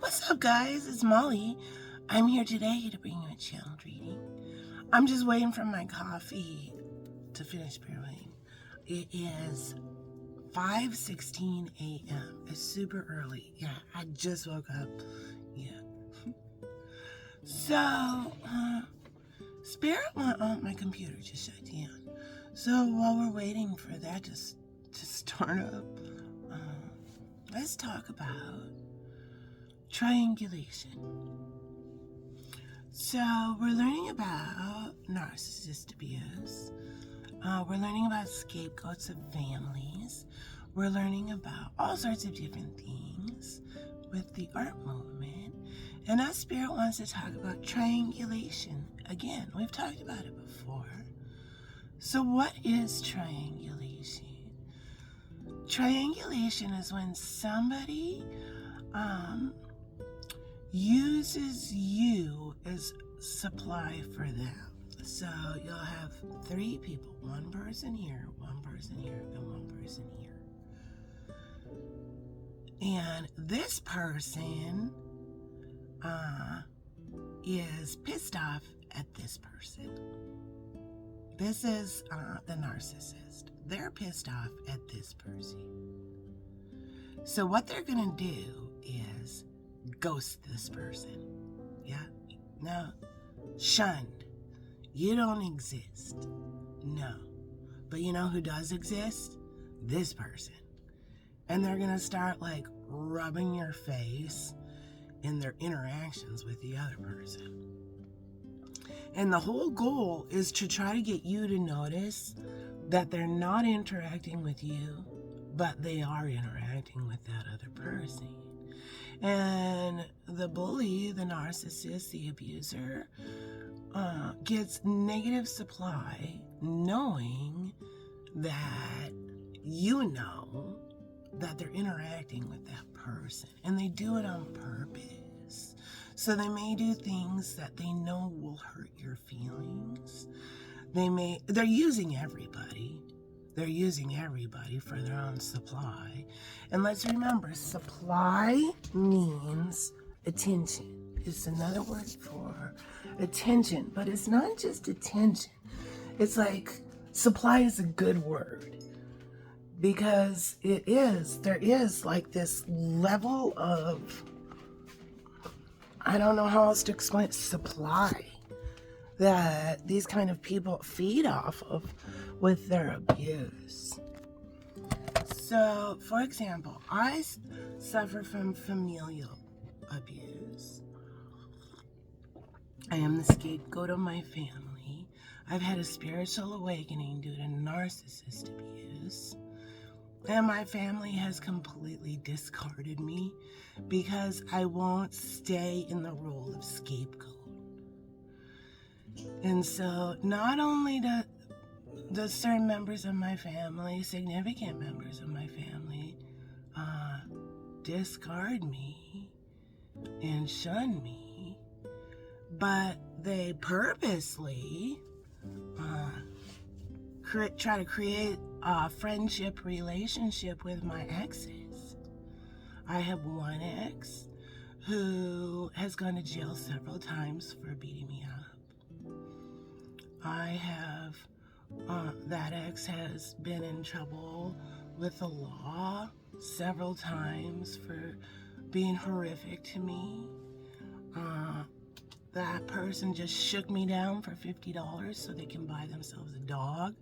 What's up, guys? It's Molly. I'm here today to bring you a channeled reading. I'm just waiting for my coffee to finish brewing. It is 5:16 a.m. It's super early. Yeah, I just woke up. Yeah. So, Spirit went on my computer just shut down. So while we're waiting for that to start up, let's talk about triangulation. So we're learning about narcissist abuse. We're learning about scapegoats of families. We're learning about all sorts of different things with the art movement. And us Spirit wants to talk about triangulation. Again, we've talked about it before. So what is triangulation? Triangulation is when somebody uses you as supply for them. So you'll have three people, one person here, one person here, and one person here. And this person is pissed off at this person. This is the narcissist. They're pissed off at this person. So what they're gonna do is ghost this person. Yeah? No. Shunned. You don't exist. No. But you know who does exist? This person. And they're gonna start like rubbing your face in their interactions with the other person. And the whole goal is to try to get you to notice that they're not interacting with you, but they are interacting with that other person. And the bully, the narcissist, the abuser, gets negative supply knowing that you know that they're interacting with that person. And they do it on purpose. So they may do things that they know will hurt your feelings. They're using everybody. They're using everybody for their own supply. And let's remember, supply means attention. It's another word for attention, but it's not just attention. It's like supply is a good word because there is like this level of, I don't know how else to explain it, supply that these kind of people feed off of with their abuse. So, for example, I suffer from familial abuse. I am the scapegoat of my family. I've had a spiritual awakening due to narcissist abuse. And my family has completely discarded me because I won't stay in the role of scapegoat. And so not only do certain members of my family, significant members of my family, discard me and shun me, but they purposely try to create a friendship relationship with my exes. I have one ex who has gone to jail several times for beating me up. I have, that ex has been in trouble with the law several times for being horrific to me. That person just shook me down for $50 so they can buy themselves a dog.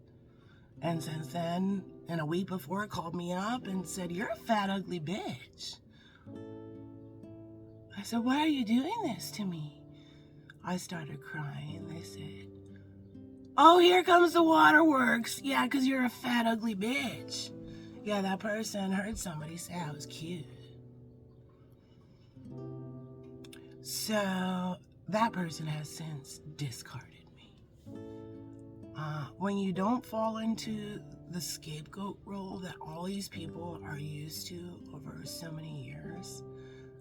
And since then, and a week before, called me up and said, "You're a fat, ugly bitch." I said, "Why are you doing this to me?" I started crying. They said, "Oh, here comes the waterworks. Yeah, 'cause you're a fat, ugly bitch." Yeah, that person heard somebody say I was cute. So that person has since discarded me. When you don't fall into the scapegoat role that all these people are used to over so many years,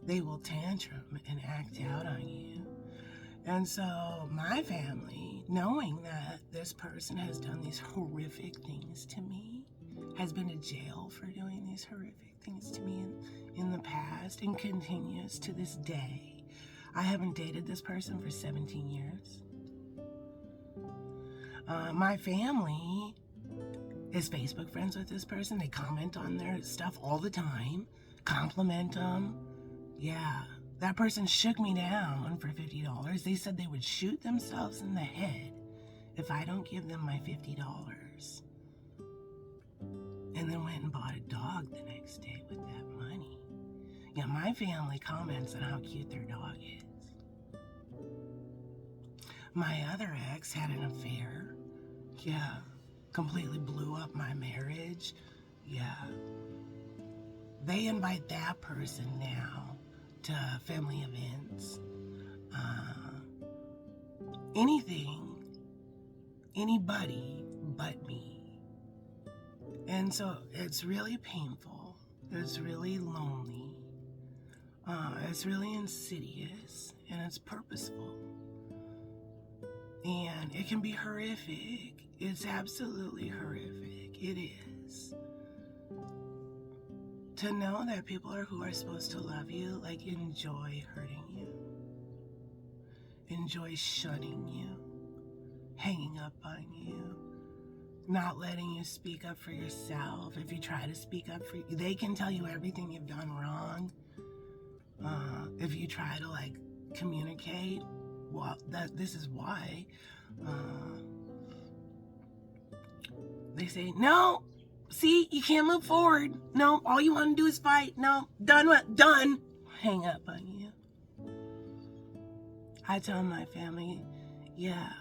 they will tantrum and act out on you. And so my family, knowing that this person has done these horrific things to me, has been to jail for doing these horrific things to me in the past and continues to this day. I haven't dated this person for 17 years. My family is Facebook friends with this person. They comment on their stuff all the time, compliment them. Yeah, that person shook me down for $50. They said they would shoot themselves in the head if I don't give them my $50. And then went and bought a dog the next day with that money. Yeah, my family comments on how cute their dog is. My other ex had an affair. Yeah, completely blew up my marriage. Yeah. They invite that person now to family events. Anything, anybody but me. And so it's really painful. It's really lonely. It's really insidious, and it's purposeful. And it can be horrific. It's absolutely horrific. It is. To know that people who are supposed to love you, like, enjoy hurting you. Enjoy shunning you. Hanging up on you. Not letting you speak up for yourself. If you try to speak up for you, they can tell you everything you've done wrong. If you try to, like, communicate, well, this is why. They say, no, see, you can't move forward. No, all you want to do is fight. No, done what? Done. Hang up on you. I tell my family, yeah,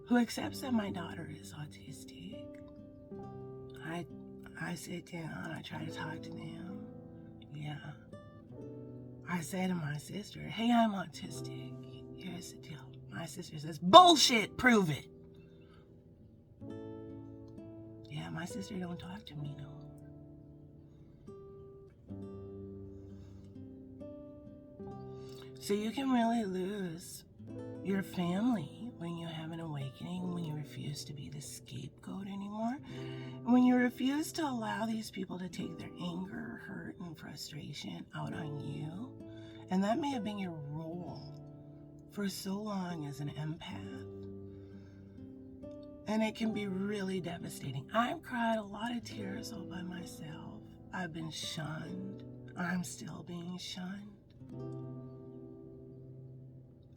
who accepts that my daughter is autistic. I sit down, I try to talk to them. Yeah. I say to my sister, hey, I'm autistic. Here's the deal. My sister says, bullshit, prove it. Yeah, my sister don't talk to me no more. So you can really lose your family when you have an awakening, when you refuse to be the scapegoat anymore, when you refuse to allow these people to take their anger, hurt, and frustration out on you. And that may have been your role for so long as an empath. And it can be really devastating. I've cried a lot of tears all by myself. I've been shunned. I'm still being shunned.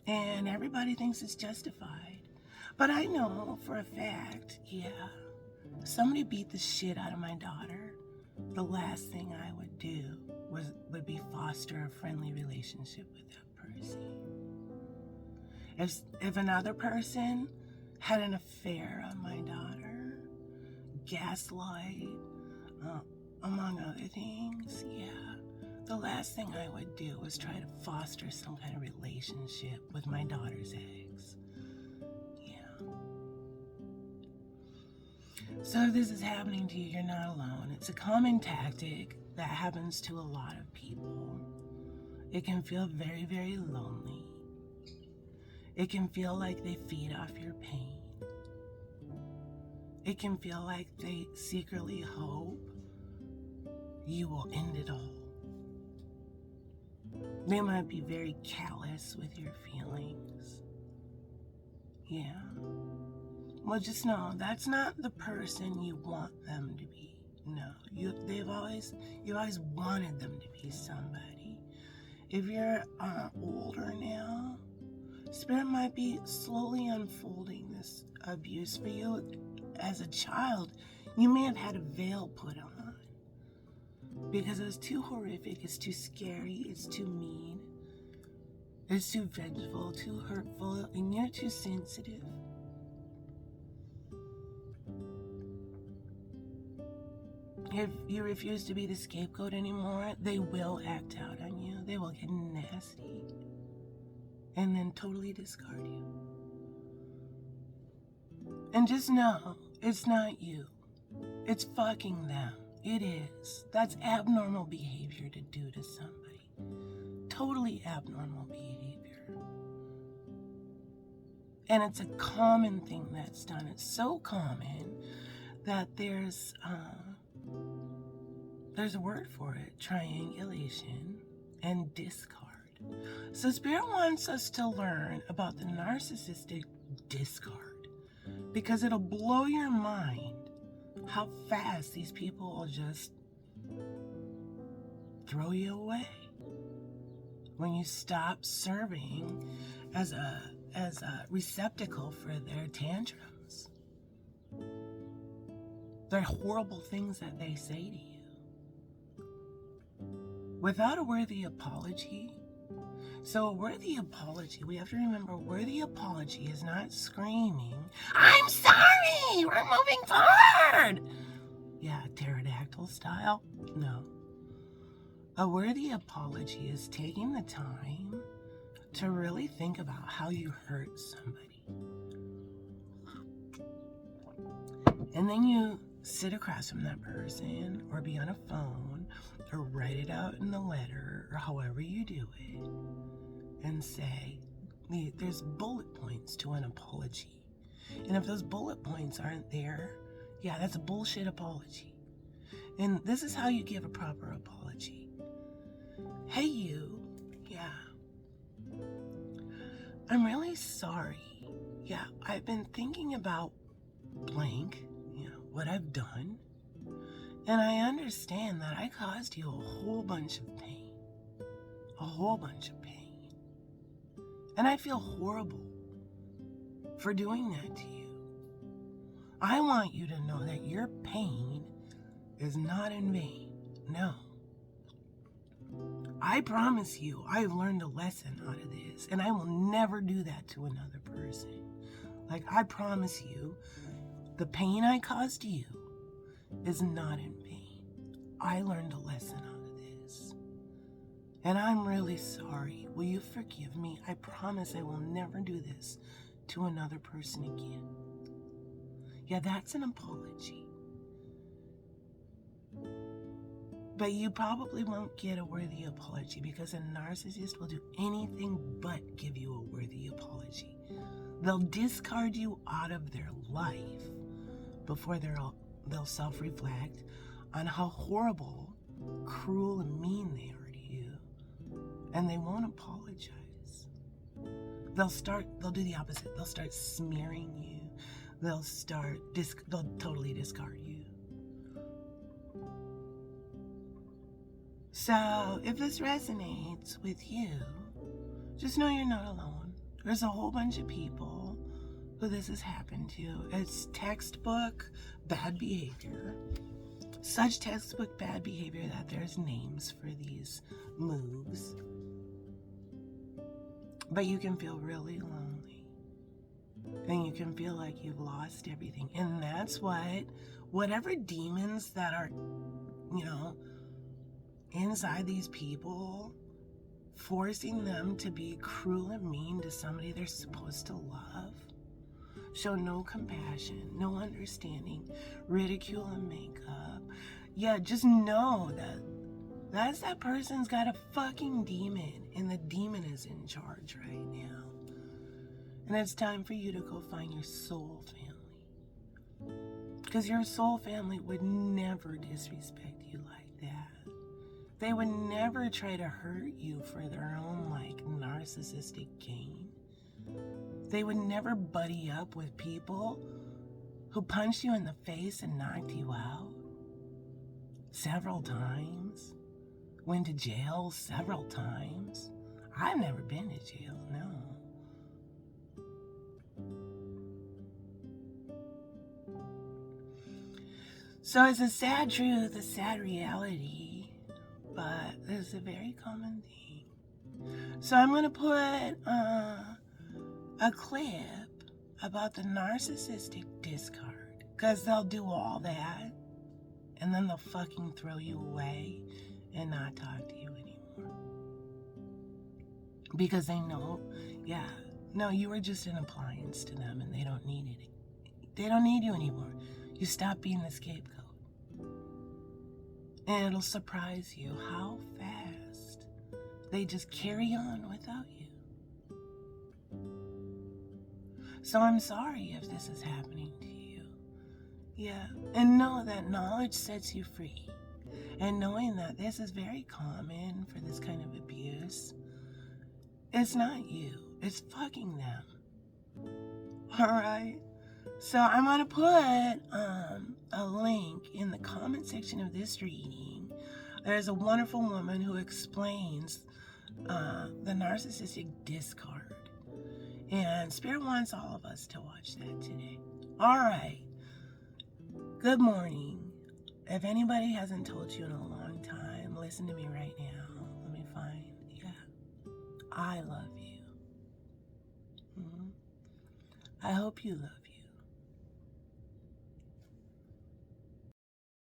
And everybody thinks it's justified. But I know for a fact, yeah, if somebody beat the shit out of my daughter, the last thing I would do would be foster a friendly relationship with that person. If another person had an affair on my daughter, gaslight, among other things, yeah, the last thing I would do was try to foster some kind of relationship with my daughter's ex. Yeah. So if this is happening to you, you're not alone. It's a common tactic that happens to a lot of people. It can feel very, very lonely. It can feel like they feed off your pain. It can feel like they secretly hope you will end it all. They might be very callous with your feelings. Yeah. Well, just know that's not the person you want them to be. No, you've always wanted them to be somebody. If you're older now, Spirit might be slowly unfolding this abuse for you. As a child, you may have had a veil put on because it was too horrific, it's too scary, it's too mean, it's too vengeful, too hurtful, and you're too sensitive. If you refuse to be the scapegoat anymore, they will act out on you. They will get nasty and then totally discard you. And just know, it's not you. It's fucking them. It is. That's abnormal behavior to do to somebody. Totally abnormal behavior. And it's a common thing that's done. It's so common that there's there's a word for it, triangulation and discard. So Spirit wants us to learn about the narcissistic discard, because it'll blow your mind how fast these people will just throw you away when you stop serving as a receptacle for their tantrums. They're horrible things that they say to you without a worthy apology. So a worthy apology, we have to remember, a worthy apology is not screaming, "I'm sorry, we're moving forward." Yeah, pterodactyl style. No. A worthy apology is taking the time to really think about how you hurt somebody. And then you sit across from that person, or be on a phone, or write it out in a letter, or however you do it, and say, there's bullet points to an apology. And if those bullet points aren't there, yeah, that's a bullshit apology. And this is how you give a proper apology. Hey, you, yeah, I'm really sorry. Yeah, I've been thinking about blank, what I've done. And I understand that I caused you a whole bunch of pain. A whole bunch of pain. And I feel horrible for doing that to you. I want you to know that your pain is not in vain. No. I promise you, I've learned a lesson out of this, and I will never do that to another person. Like, I promise you, the pain I caused you is not in vain. I learned a lesson out of this. And I'm really sorry. Will you forgive me? I promise I will never do this to another person again. Yeah, that's an apology. But you probably won't get a worthy apology, because a narcissist will do anything but give you a worthy apology. They'll discard you out of their life before they'll self-reflect on how horrible, cruel, and mean they are to you. And they won't apologize. They'll do the opposite. They'll start smearing you. They'll totally discard you. So if this resonates with you, just know you're not alone. There's a whole bunch of people who this has happened to. It's textbook bad behavior. Such textbook bad behavior that there's names for these moves. But you can feel really lonely. And you can feel like you've lost everything. And that's whatever demons that are, inside these people, forcing them to be cruel and mean to somebody they're supposed to love, show no compassion, no understanding, ridicule and makeup. Yeah, just know that person's got a fucking demon, and the demon is in charge right now. And it's time for you to go find your soul family. Because your soul family would never disrespect you like that. They would never try to hurt you for their own, narcissistic gain. They would never buddy up with people who punched you in the face and knocked you out several times. Went to jail several times. I've never been to jail, no. So it's a sad truth, a sad reality, but it's a very common thing. So I'm going to put a clip about the narcissistic discard, because they'll do all that, and then they'll fucking throw you away and not talk to you anymore. Because they know, you were just an appliance to them, and they don't need it. They don't need you anymore. You stop being the scapegoat. And it'll surprise you how fast they just carry on without you. So I'm sorry if this is happening to you. Yeah, and know that knowledge sets you free. And knowing that this is very common for this kind of abuse, it's not you, it's fucking them. Alright? So I'm going to put a link in the comment section of this reading. There's a wonderful woman who explains the narcissistic discard. And Spirit wants all of us to watch that today. Alright. Good morning. If anybody hasn't told you in a long time, listen to me right now. Let me find. Yeah. I love you. I hope you love